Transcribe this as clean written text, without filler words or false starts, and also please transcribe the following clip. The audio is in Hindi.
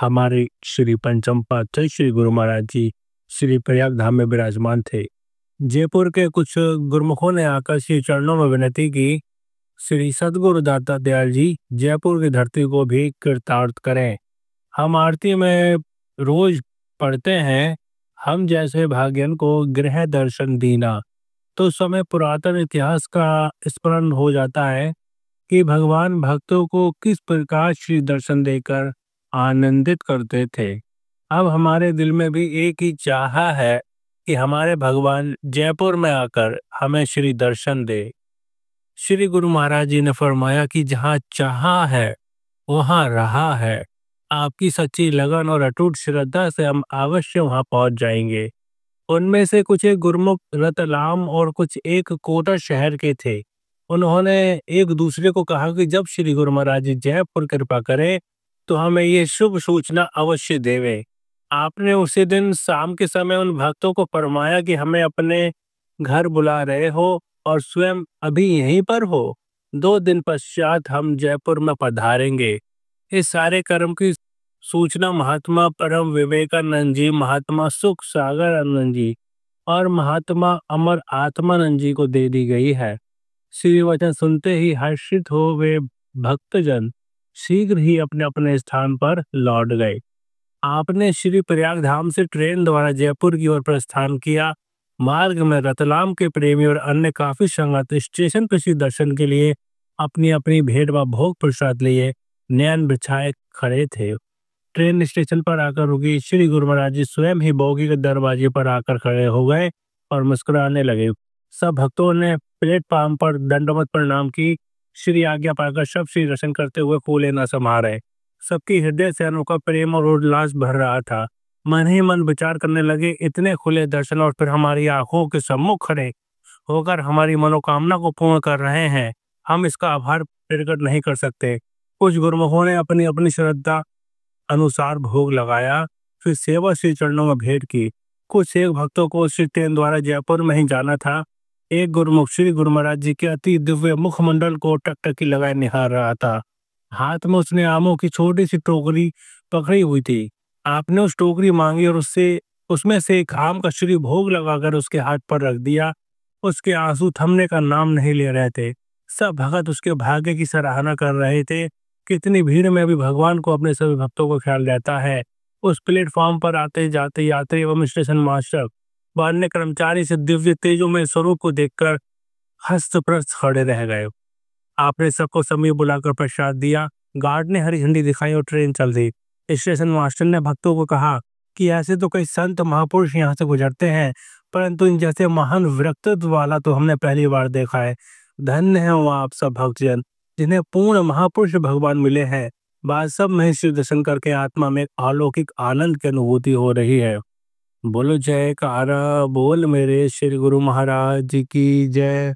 हमारे श्री पंचम पातशाही श्री गुरु महाराज जी श्री प्रयाग धाम में विराजमान थे। जयपुर के कुछ गुरुमुखों ने आकर श्री चरणों में विनती की, श्री सद्गुरु दाता दयाल जी जयपुर की धरती को भी कृतार्थ करें। हम आरती में रोज पढ़ते हैं, हम जैसे भाग्यन को गृह दर्शन दीना। तो समय पुरातन इतिहास का स्मरण हो जाता है कि भगवान भक्तों को किस प्रकार श्री दर्शन देकर आनंदित करते थे। अब हमारे दिल में भी एक ही चाह है कि हमारे भगवान जयपुर में आकर हमें श्री दर्शन दे। श्री गुरु महाराज जी ने फरमाया कि जहाँ चाहा है वहाँ रहा है। आपकी सच्ची लगन और अटूट श्रद्धा से हम अवश्य वहाँ पहुँच जाएंगे। उनमें से कुछ एक गुरमुख रतलाम और कुछ एक कोटा शहर के थे। उन्होंने एक दूसरे को कहा कि जब श्री गुरु महाराज जी जयपुर कृपा करें तो हमें ये शुभ सूचना अवश्य देवे। आपने उसी दिन शाम के समय उन भक्तों को फरमाया कि हमें अपने घर बुला रहे हो और स्वयं अभी यहीं पर हो। 2 दिन पश्चात हम जयपुर में पधारेंगे। इस सारे कर्म की सूचना महात्मा परम विवेकानंद जी, महात्मा सुख सागर आनंद जी और महात्मा अमर आत्मानंद जी को दे दी गई है। श्री वचन सुनते ही हर्षित हो वे भक्तजन शीघ्र ही अपने अपने स्थान पर लौट गए। आपने श्री प्रयाग धाम से ट्रेन द्वारा जयपुर की ओर प्रस्थान किया। मार्ग में रतलाम के प्रेमी और अन्य काफी संगत स्टेशन पर श्री दर्शन के लिए अपनी अपनी भेंट व भोग प्रसाद लिए नयन बिछाए खड़े थे। ट्रेन स्टेशन पर आकर रुकी। श्री गुरु महाराज जी स्वयं ही बोगी के दरवाजे पर आकर खड़े हो गए और मुस्कुराने लगे। सब भक्तों ने प्लेटफार्म पर दंडवत प्रणाम की। श्री आज्ञा पाकर सब श्री दर्शन करते हुए फूले न समा रहे। सबकी हृदय से अनोखा प्रेम और उल्लास भर रहा था। मन ही मन विचार करने लगे, इतने खुले दर्शन और फिर हमारी आंखों के सम्मुख खड़े होकर हमारी मनोकामना को पूर्ण कर रहे हैं, हम इसका आभार प्रकट नहीं कर सकते। कुछ गुरुमुखों ने अपनी अपनी श्रद्धा अनुसार भोग लगाया, फिर सेवा श्री चरणों में भेंट की। कुछ एक भक्तों को श्री ट्रेन द्वारा जयपुर में ही जाना था। एक गुरुमुख श्री गुरु महाराज जी के अति दिव्य मुखमंडल को टकटकी लगाए निहार रहा था। हाथ में उसने आमों की छोटी सी टोकरी पकड़ी हुई थी। आपने उस टोकरी मांगी और उसमें से एक आम का श्री भोग लगाकर उसके हाथ पर रख दिया। उसके आंसू थमने का नाम नहीं ले रहे थे। सब भगत उसके भाग्य की सराहना कर रहे थे। कितनी भीड़ में भी भगवान को अपने सभी भक्तों को ख्याल रहता है। उस प्लेटफॉर्म पर आते जाते यात्री एवं स्टेशन मास्टर व अन्य कर्मचारी से दिव्य तेजों में स्वरूप को देखकर हस्तप्रस्त खड़े रह गए। आपने सबको समीप बुलाकर प्रसाद दिया। गार्ड ने हरी झंडी दिखाई और ट्रेन चल दी। स्टेशन मास्टर ने भक्तों को कहा कि ऐसे तो कई संत महापुरुष यहाँ से गुजरते हैं, परंतु इन जैसे महान व्यक्तित्व वाला तो हमने पहली बार देखा है। धन्य है वो आप सब भक्तजन जिन्हें पूर्ण महापुरुष भगवान मिले हैं। बाद सब में श्री दर्शन करके आत्मा में अलौकिक आनंद की अनुभूति हो रही है। बोलो जयकारा बोल मेरे श्री गुरु महाराज जी की जय।